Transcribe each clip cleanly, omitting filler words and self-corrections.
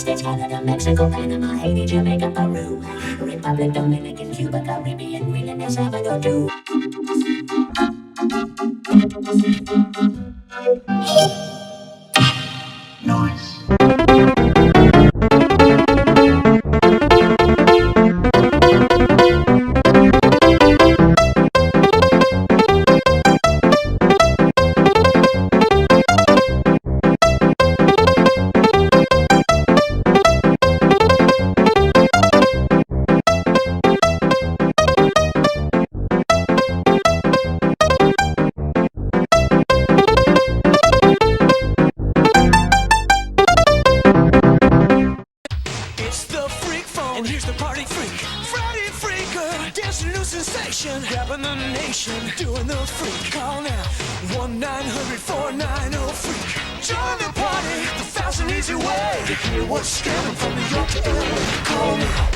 States, Canada, Mexico, Panama, Haiti, Jamaica, Peru, Republic, Dominican, Cuba, Caribbean, Greenland, El Salvador, too. Noise. And here's the party freak, Friday freaker, dancing new sensation, grabbing the nation, doing the freak. Call now, 1-900-490-FREAK. Join the party, the fast and easy way to hear what's scamming from New York to LA. Call now.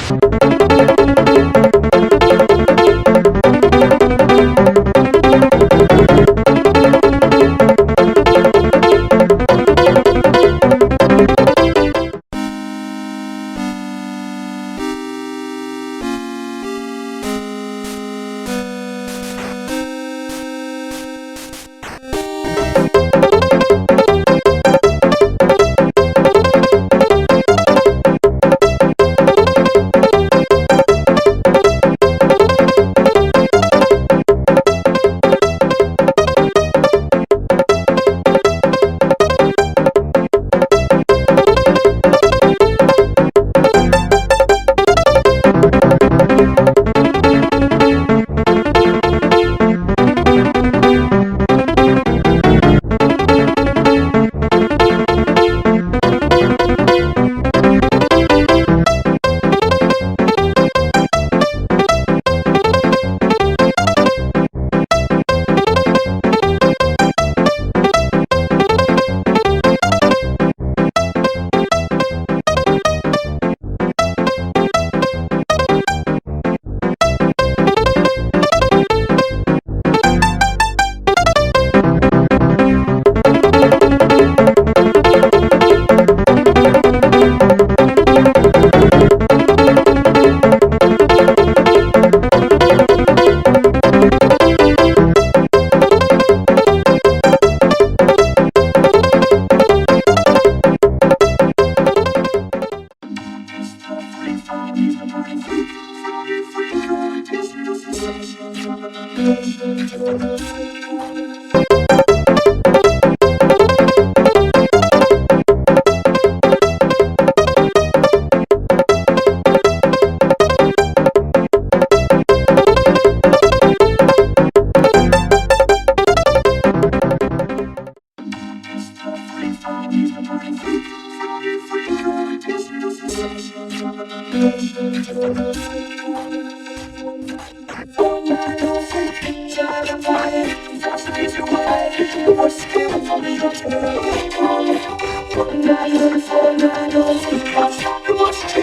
What's